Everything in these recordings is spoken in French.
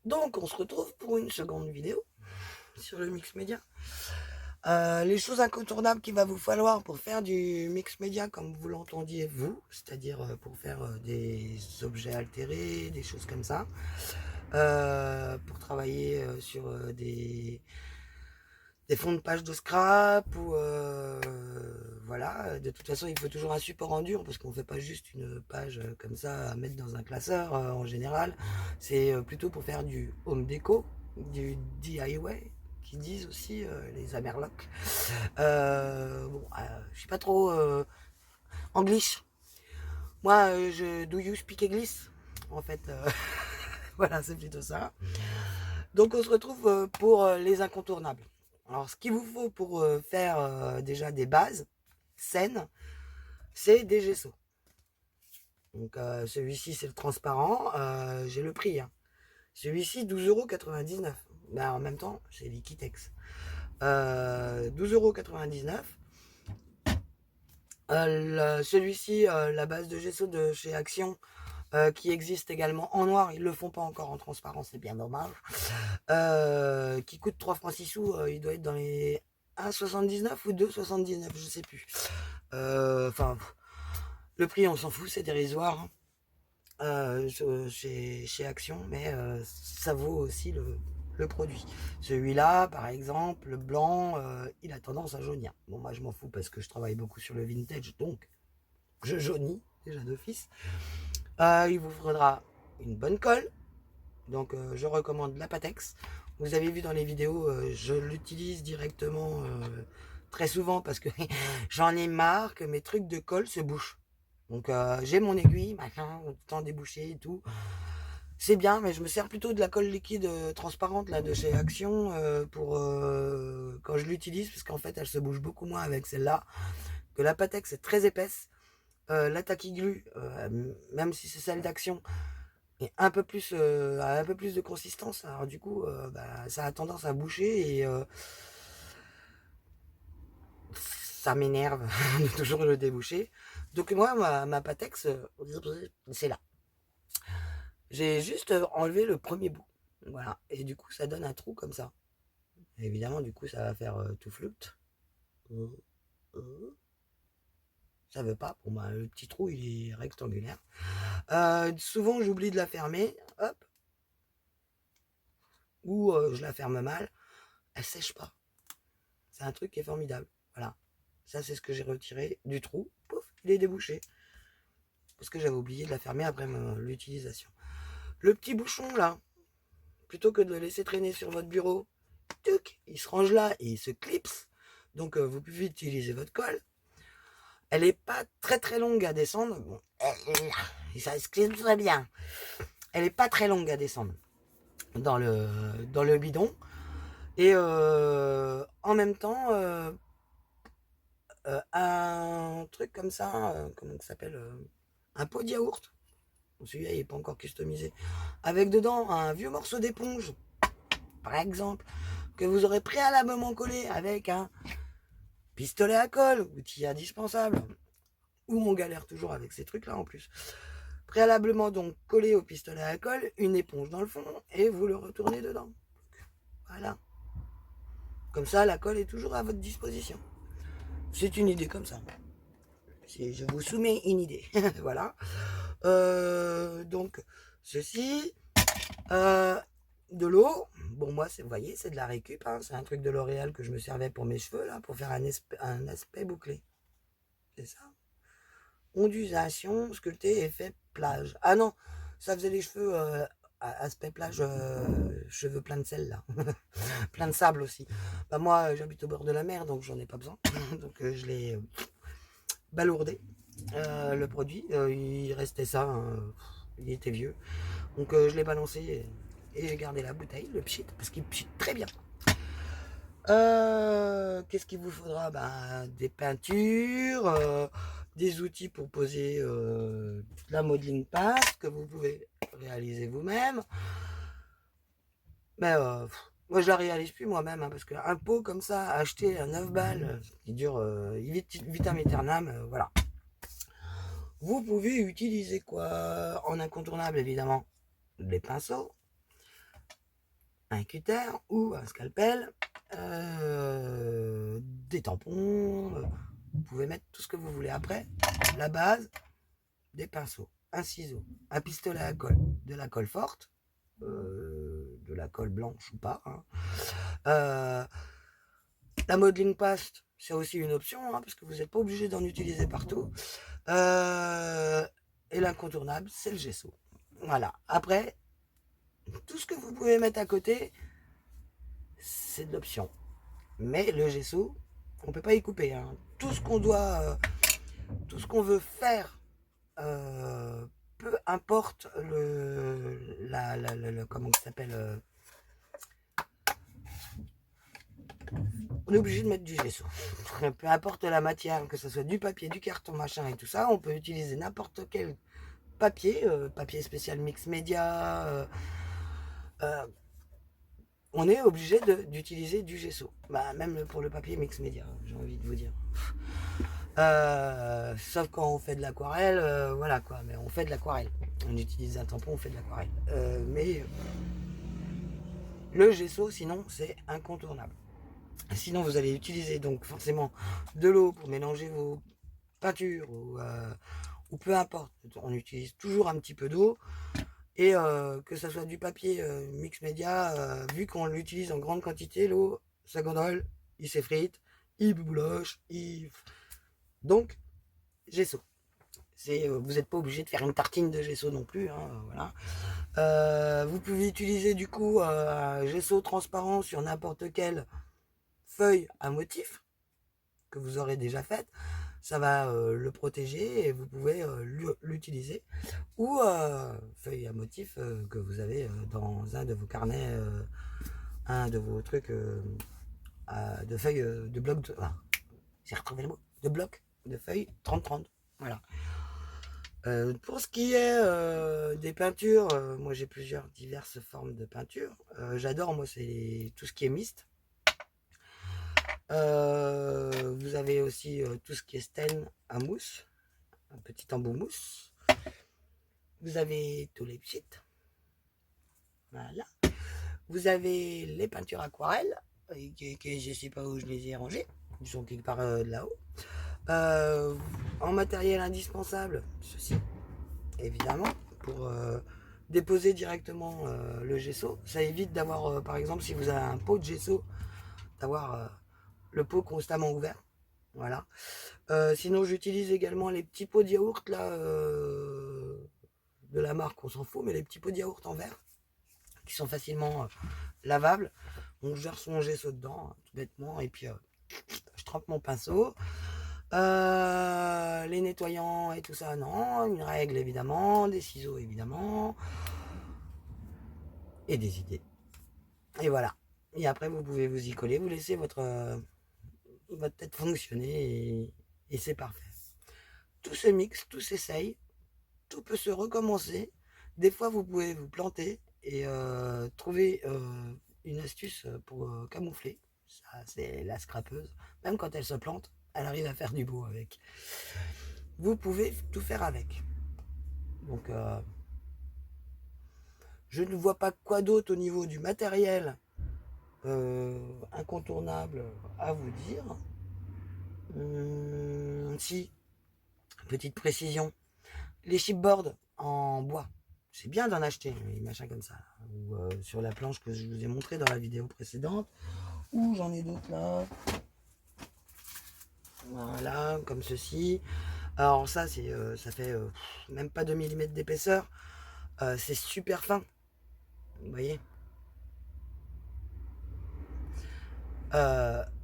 Donc, on se retrouve pour une seconde vidéo sur le mix média. Les choses incontournables qu'il va vous falloir pour faire du mix média comme vous l'entendiez vous, c'est-à-dire pour faire des objets altérés, des choses comme ça, pour travailler sur des fonds de page de scrap ou voilà. De toute façon, il faut toujours un support en dur parce qu'on ne fait pas juste une page comme ça à mettre dans un classeur en général. C'est plutôt pour faire du home déco, du DIY qui disent aussi les Amerlocs. Bon, je suis pas trop anglish. Moi, do you speak English en fait. Voilà, c'est plutôt ça. Donc on se retrouve pour les incontournables. Alors ce qu'il vous faut pour faire déjà des bases saines, c'est des gesso. Donc celui-ci c'est le transparent, j'ai le prix. Hein. Celui-ci 12,99 €. Mais en même temps c'est Liquitex. 12,99 €. Celui-ci, la base de gesso de chez Action, qui existe également en noir, ils le font pas encore en transparent, c'est bien dommage. Qui coûte 3 francs 6 sous, il doit être dans les 1,79 ou 2,79, je sais plus. Enfin, le prix, on s'en fout, c'est dérisoire hein, chez Action, mais ça vaut aussi le produit. Celui-là, par exemple, le blanc, il a tendance à jaunir. Bon, moi, je m'en fous parce que je travaille beaucoup sur le vintage, donc je jaunis déjà d'office. Il vous faudra une bonne colle. Donc je recommande la Patex. Vous avez vu dans les vidéos, je l'utilise directement très souvent parce que j'en ai marre que mes trucs de colle se bouchent. Donc j'ai mon aiguille, machin, tout le temps débouché et tout. C'est bien, mais je me sers plutôt de la colle liquide transparente là de chez Action pour quand je l'utilise parce qu'en fait elle se bouge beaucoup moins avec celle-là. Que la Patex est très épaisse. La Taquiglu, même si c'est celle d'Action, et un peu plus de consistance. Alors du coup, bah, ça a tendance à boucher et ça m'énerve de toujours le déboucher. Donc moi, ma Patex, c'est là. J'ai juste enlevé le premier bout. Voilà. Et du coup, ça donne un trou comme ça. Et évidemment, du coup, ça va faire tout flûte. Ça veut pas. Bon, bah, le petit trou, il est rectangulaire. Souvent, j'oublie de la fermer. Hop. Ou je la ferme mal. Elle sèche pas. C'est un truc qui est formidable. Voilà. Ça, c'est ce que j'ai retiré du trou. Pouf, il est débouché. Parce que j'avais oublié de la fermer après l'utilisation. Le petit bouchon, là, plutôt que de le laisser traîner sur votre bureau, tuc, il se range là et il se clipse. Donc, vous pouvez utiliser votre colle. Elle n'est pas très très longue à descendre. Bon, ça se clipse très bien. Elle n'est pas très longue à descendre dans le bidon. Et en même temps, un truc comme ça, comment ça s'appelle un pot de yaourt. Celui-là, il n'est pas encore customisé. Avec dedans un vieux morceau d'éponge, par exemple, que vous aurez préalablement collé avec un pistolet à colle, outil indispensable. Ou on galère toujours avec ces trucs-là en plus. Préalablement donc collé au pistolet à colle, une éponge dans le fond, et vous le retournez dedans. Voilà. Comme ça, la colle est toujours à votre disposition. C'est une idée comme ça. Je vous soumets une idée. Voilà. Donc, ceci, euh, de l'eau. Bon, moi, vous voyez, c'est de la récup. Hein. C'est un truc de L'Oréal que je me servais pour mes cheveux, là, pour faire un aspect bouclé. C'est ça. Ondulation, sculpté, effet plage. Ah non, ça faisait les cheveux aspect plage, cheveux pleins de sel, là. Plein de sable aussi. Bah, moi, j'habite au bord de la mer, donc j'en ai pas besoin. Donc, je l'ai balourdé. Le produit, il restait ça. Hein. Il était vieux. Donc, je l'ai balancé et j'ai gardé la bouteille, le pchit, parce qu'il pchit très bien. Qu'est-ce qu'il vous faudra? Ben, des peintures, des outils pour poser la modeling paste que vous pouvez réaliser vous-même. Mais moi, je la réalise plus moi-même hein, parce qu'un pot comme ça, acheter à 9 balles, qui dure vitam aeternam, voilà. Vous pouvez utiliser quoi? En incontournable, évidemment, les pinceaux. un cutter ou un scalpel, des tampons, vous pouvez mettre tout ce que vous voulez. Après, la base, des pinceaux, un ciseau, un pistolet à colle, de la colle forte, de la colle blanche ou pas, hein. La modeling paste, c'est aussi une option, hein, parce que vous n'êtes pas obligé d'en utiliser partout. Et l'incontournable, c'est le gesso. Voilà. Après, tout ce que vous pouvez mettre à côté, c'est de l'option. Mais le gesso, on ne peut pas y couper, hein. Tout ce qu'on doit, tout ce qu'on veut faire, peu importe comment ça s'appelle, on est obligé de mettre du gesso. Peu importe la matière, que ce soit du papier, du carton, machin et tout ça, on peut utiliser n'importe quel papier, papier spécial mix média, on est obligé d'utiliser du gesso. Bah, même pour le papier mix média, j'ai envie de vous dire. Sauf quand on fait de l'aquarelle, voilà quoi, mais on fait de l'aquarelle. On utilise un tampon, on fait de l'aquarelle. Mais le gesso, sinon, c'est incontournable. Sinon, vous allez utiliser donc forcément de l'eau pour mélanger vos peintures ou peu importe. On utilise toujours un petit peu d'eau. Et que ça soit du papier mix média, vu qu'on l'utilise en grande quantité, l'eau, ça gondole, il s'effrite, il bouloche, donc gesso. Vous n'êtes pas obligé de faire une tartine de gesso non plus, hein, voilà. Vous pouvez utiliser du coup un gesso transparent sur n'importe quelle feuille à motif que vous aurez déjà faite. Ça va le protéger et vous pouvez l'utiliser. Ou feuille à motif que vous avez dans un de vos carnets, un de vos trucs de feuilles de blocs de... Ah, j'ai retrouvé le mot. De blocs de feuilles 30-30. Voilà. Pour ce qui est des peintures, moi j'ai plusieurs diverses formes de peinture. J'adore, moi, c'est tout ce qui est mist. Vous avez aussi tout ce qui est stain à mousse, un petit embout mousse. Vous avez tous les pchits. Voilà. Vous avez les peintures aquarelles, que je ne sais pas où je les ai rangées. Ils sont quelque part de là-haut. En matériel indispensable, ceci, évidemment, pour déposer directement le gesso. Ça évite d'avoir, par exemple, si vous avez un pot de gesso, d'avoir le pot constamment ouvert. Voilà. Sinon, j'utilise également les petits pots de yaourt là, de la marque, on s'en fout, mais les petits pots de yaourt en verre qui sont facilement lavables. On gère son gesso dedans, hein, tout bêtement, et puis je trempe mon pinceau. Les nettoyants et tout ça, non. Une règle, évidemment. Des ciseaux, évidemment. Et des idées. Et voilà. Et après, vous pouvez vous y coller. Vous laissez votre tête fonctionner et c'est parfait. Tout se mixe, tout s'essaye. Tout peut se recommencer. Des fois, vous pouvez vous planter et trouver une astuce pour camoufler. Ça, c'est la scrapeuse. Même quand elle se plante, elle arrive à faire du beau avec. Vous pouvez tout faire avec. Donc, je ne vois pas quoi d'autre au niveau du matériel incontournable à vous dire. Si, petite précision. Les chipboards en bois, c'est bien d'en acheter, des machins comme ça. Ou sur la planche que je vous ai montré dans la vidéo précédente. Ou j'en ai d'autres là. Voilà, comme ceci. Alors ça, ça fait même pas 2 mm d'épaisseur. C'est super fin. Vous voyez.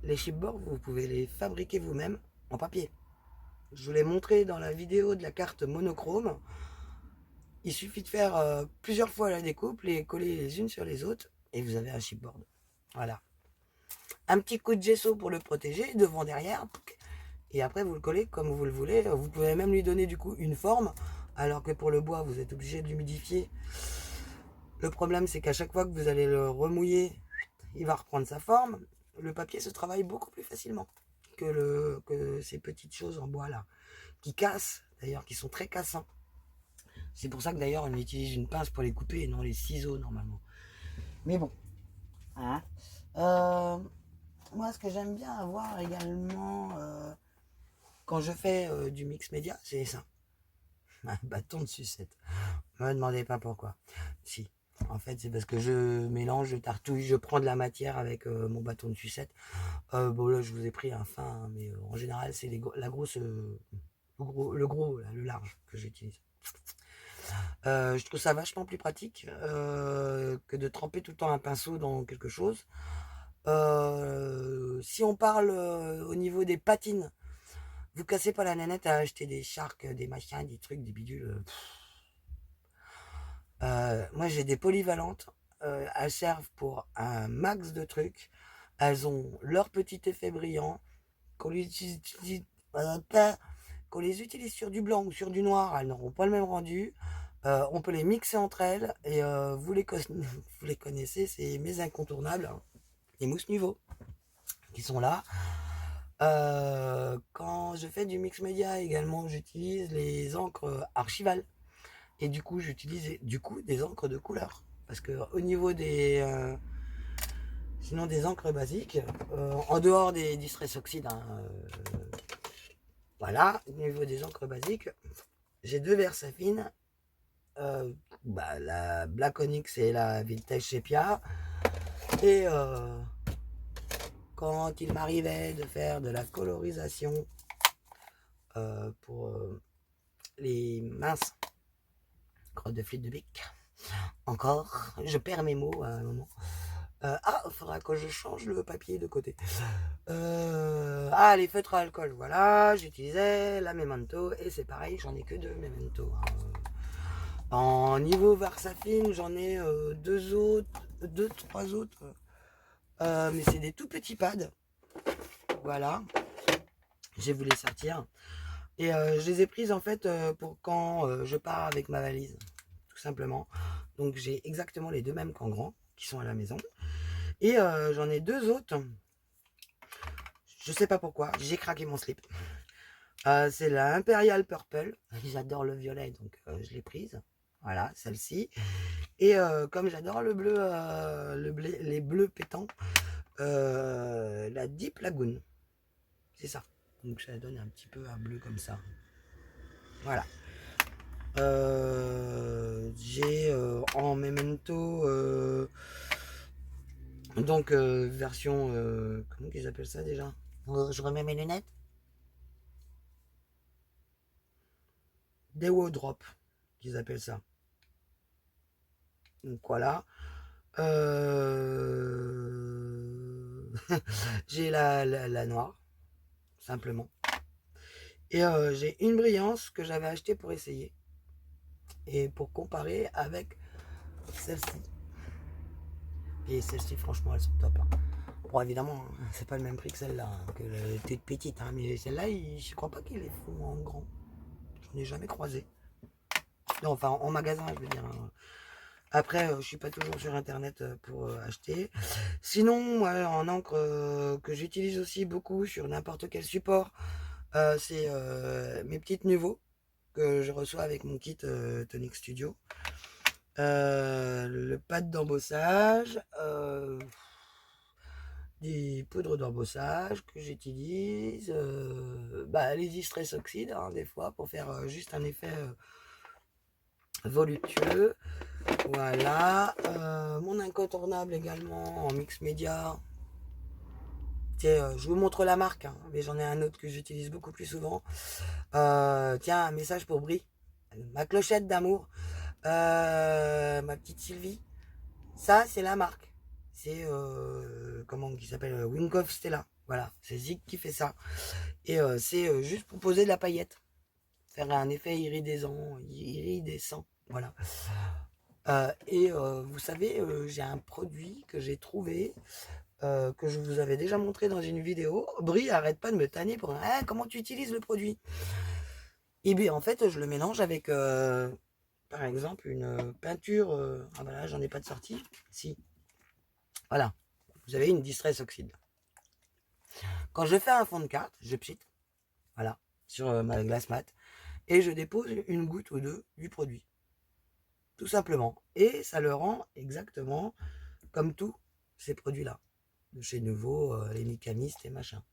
Les chipboards, vous pouvez les fabriquer vous-même en papier. Je vous l'ai montré dans la vidéo de la carte monochrome. Il suffit de faire plusieurs fois la découpe, les coller les unes sur les autres, et vous avez un chipboard. Voilà. Un petit coup de gesso pour le protéger, devant, derrière, et après vous le collez comme vous le voulez. Vous pouvez même lui donner du coup une forme, alors que pour le bois, vous êtes obligé de l'humidifier. Le problème, c'est qu'à chaque fois que vous allez le remouiller, il va reprendre sa forme. Le papier se travaille beaucoup plus facilement que ces petites choses en bois là, qui cassent, d'ailleurs, qui sont très cassants. C'est pour ça que d'ailleurs on utilise une pince pour les couper et non les ciseaux normalement. Mais bon, Hein. Moi, ce que j'aime bien avoir également quand je fais du mix média, c'est ça. Un bâton de sucette. Ne me demandez pas pourquoi. Si. En fait, c'est parce que je mélange, je tartouille, je prends de la matière avec mon bâton de sucette. Bon, là, je vous ai pris un fin, hein, mais en général, c'est la grosse, le gros, là, le large que j'utilise. Je trouve ça vachement plus pratique que de tremper tout le temps un pinceau dans quelque chose. Si on parle au niveau des patines, vous cassez pas la nanette à acheter des sharks, des machins, des trucs, des bidules. Moi, j'ai des polyvalentes. Elles servent pour un max de trucs. Elles ont leur petit effet brillant. Qu'on les utilise, qu'on les utilise sur du blanc ou sur du noir, elles n'auront pas le même rendu. On peut les mixer entre elles et vous les connaissez, c'est mes incontournables, hein. Les mousses Nuvo qui sont là. Quand je fais du mix média également, j'utilise les encres Archival. Et du coup, j'utilise des encres de couleur. Parce que au niveau sinon des encres basiques, en dehors des distress oxydes, hein, voilà, au niveau des encres basiques, j'ai deux Versafine. La Black Onyx et la Vintage Sepia. Et quand il m'arrivait de faire de la colorisation pour les minces crottes de flûte de bic, encore, je perds mes mots à un moment. Il faudra que je change le papier de côté. Les feutres à alcool, voilà, j'utilisais la Memento et c'est pareil, j'en ai que deux Memento. Hein. En niveau Versafine, j'en ai deux, trois autres. Mais c'est des tout petits pads. Voilà. J'ai voulu sortir. Et je les ai prises en fait pour quand je pars avec ma valise. Tout simplement. Donc j'ai exactement les deux mêmes qu'en grand qui sont à la maison. Et j'en ai deux autres. Je sais pas pourquoi. J'ai craqué mon slip. C'est la Imperial Purple. J'adore le violet, donc je l'ai prise. Voilà, celle-ci. Et comme j'adore le bleu, les bleus pétants, la Deep Lagoon. C'est ça. Donc ça donne un petit peu un bleu comme ça. Voilà. J'ai en Memento version comment qu'ils appellent ça déjà, je remets mes lunettes. Dewo Drop qu'ils appellent ça. Donc voilà. J'ai la noire simplement. Et j'ai une brillance que j'avais achetée pour essayer. Et pour comparer avec celle-ci. Et celle-ci, franchement, elles sont top. Hein. Bon, évidemment, c'est pas le même prix que celle-là, hein, que la toute petite. Hein, mais celle-là, je crois pas qu'ils les font en grand. J'en ai jamais croisé. Non, enfin, en magasin, je veux dire. Hein. Après, je suis pas toujours sur Internet pour acheter. Sinon, ouais, en encre que j'utilise aussi beaucoup sur n'importe quel support, c'est mes petites Nuvo que je reçois avec mon kit Tonic Studio. Le pad d'embossage, des poudres d'embossage que j'utilise, les distress oxydes hein, des fois pour faire juste un effet voluptueux. Voilà, mon incontournable également en mix média. Je vous montre la marque, hein, mais j'en ai un autre que j'utilise beaucoup plus souvent. Tiens, un message pour Brie, ma clochette d'amour. Ma petite Sylvie, ça c'est la marque. C'est comment qui s'appelle Winkhoff Stella. Voilà, c'est Zig qui fait ça. Et c'est juste pour poser de la paillette, faire un effet iridescent. Voilà. Vous savez, j'ai un produit que j'ai trouvé. Que je vous avais déjà montré dans une vidéo. Brie arrête pas de me tanner pour comment tu utilises le produit. Et bien en fait je le mélange avec par exemple une peinture. Voilà, j'en ai pas de sortie. Si. Voilà. Vous avez une distress oxyde. Quand je fais un fond de carte, je pchite. Voilà. Sur ma glace mat. Et je dépose une goutte ou deux du produit. Tout simplement. Et ça le rend exactement comme tout. ces produits-là. De chez Nouveau, les Nicamistes et machin.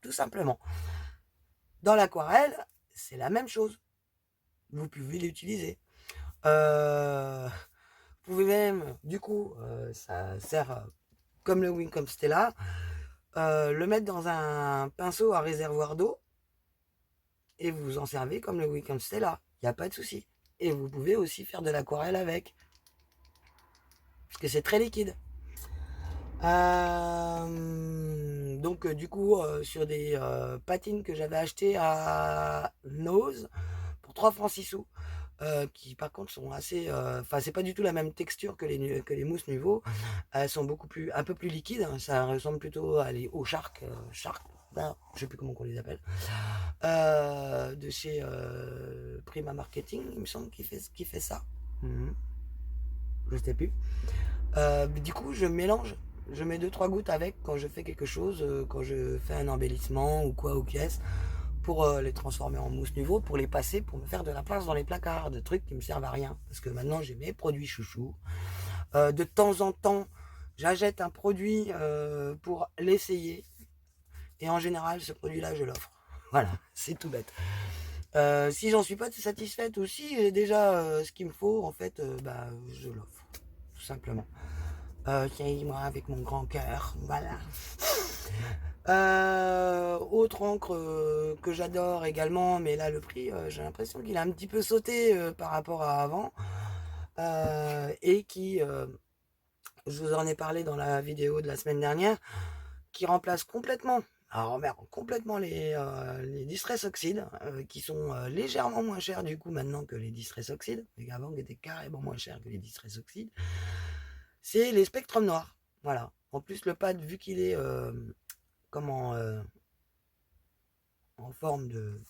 Tout simplement. Dans l'aquarelle, c'est la même chose. Vous pouvez l'utiliser. Vous pouvez même, du coup, ça sert comme le Wacom Stella, le mettre dans un pinceau à réservoir d'eau et vous vous en servez comme le Wacom Stella. Il n'y a pas de souci. Et vous pouvez aussi faire de l'aquarelle avec. Parce que c'est très liquide. Donc du coup sur des patines que j'avais achetées à Nose pour 3 francs 6 sous, qui par contre sont assez, enfin c'est pas du tout la même texture que les mousses Nuvo. Elles sont un peu plus liquides, hein. Ça ressemble plutôt aux Shark, ben, je sais plus comment on les appelle, de chez Prima Marketing, il me semble qu'il fait ça. Je sais plus. Du coup je mélange. Je mets 2-3 gouttes avec quand je fais quelque chose, quand je fais un embellissement ou quoi aux pièces, pour les transformer en mousse Nuvo, pour les passer, pour me faire de la place dans les placards, de trucs qui me servent à rien. Parce que maintenant j'ai mes produits chouchous. De temps en temps, j'achète un produit pour l'essayer. Et en général, ce produit-là, je l'offre. Voilà, c'est tout bête. Si j'en suis pas satisfaite ou si j'ai déjà ce qu'il me faut, en fait, bah, je l'offre. Tout simplement. Moi avec mon grand cœur, voilà. Autre encre que j'adore également, mais là le prix, j'ai l'impression qu'il a un petit peu sauté par rapport à avant, et qui, je vous en ai parlé dans la vidéo de la semaine dernière, qui remplace complètement, alors merde, complètement les Distress Oxide, qui sont légèrement moins chers du coup maintenant que les Distress Oxide, mais avant qui étaient carrément moins chers que les Distress Oxide. C'est les Spectrum noirs, voilà. En plus le pad, vu qu'il est en forme de,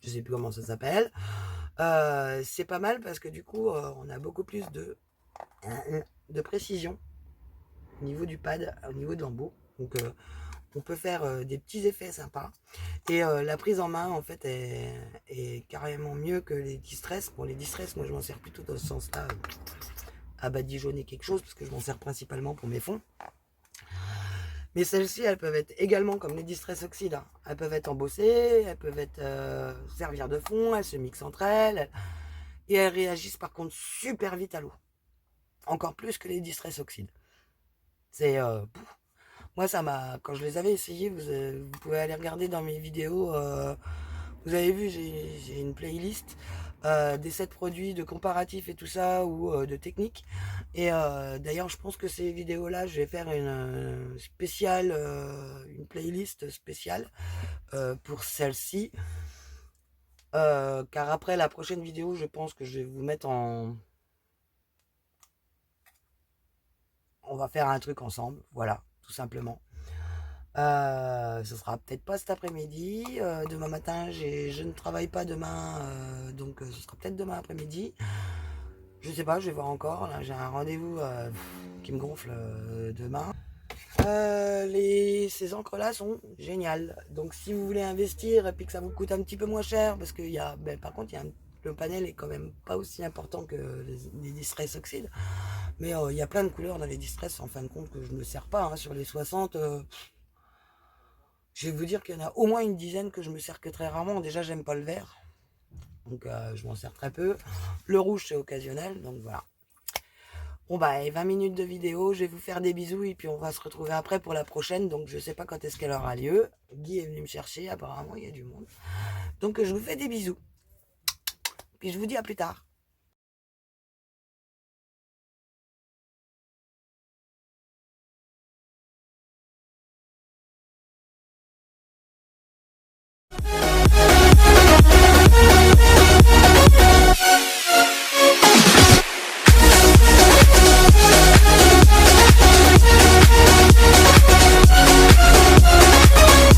je sais plus comment ça s'appelle, c'est pas mal parce que du coup on a beaucoup plus de précision au niveau du pad, au niveau de l'embout. Donc on peut faire des petits effets sympas. Et la prise en main en fait est carrément mieux que les Distress. Pour les Distress, moi je m'en sers plutôt dans ce sens-là, à badigeonner quelque chose, parce que je m'en sers principalement pour mes fonds. Mais celles-ci, elles peuvent être également comme les Distress Oxide, hein. Elles peuvent être embossées, elles peuvent être servir de fond, elles se mixent entre elles, et elles réagissent par contre super vite à l'eau. Encore plus que les Distress Oxide. C'est moi ça m'a, quand je les avais essayés, vous pouvez aller regarder dans mes vidéos, vous avez vu, j'ai une playlist des 7 produits de comparatifs et tout ça, ou de techniques. Et d'ailleurs, je pense que ces vidéos-là, je vais faire une spéciale, une playlist spéciale pour celle-ci. Car après la prochaine vidéo, je pense que je vais vous mettre en... On va faire un truc ensemble, voilà, tout simplement. Ce sera peut-être pas cet après-midi. Demain matin, je ne travaille pas demain, donc ce sera peut-être demain après-midi. Je sais pas, je vais voir encore. Là, j'ai un rendez-vous qui me gonfle demain. Ces encres-là sont géniales. Donc, si vous voulez investir et puis que ça vous coûte un petit peu moins cher, parce qu'il y a, par contre, le panel est quand même pas aussi important que les Distress Oxide. Mais il y a plein de couleurs dans les Distress, en fin de compte, que je ne sers pas. Hein. Sur les 60, je vais vous dire qu'il y en a au moins une dizaine que je me sers que très rarement. Déjà, j'aime pas le vert. Donc, je m'en sers très peu. Le rouge, c'est occasionnel. Donc, voilà. Bon, bah, 20 minutes de vidéo. Je vais vous faire des bisous. Et puis, on va se retrouver après pour la prochaine. Donc, je sais pas quand est-ce qu'elle aura lieu. Guy est venu me chercher. Apparemment, il y a du monde. Donc, je vous fais des bisous. Puis, je vous dis à plus tard.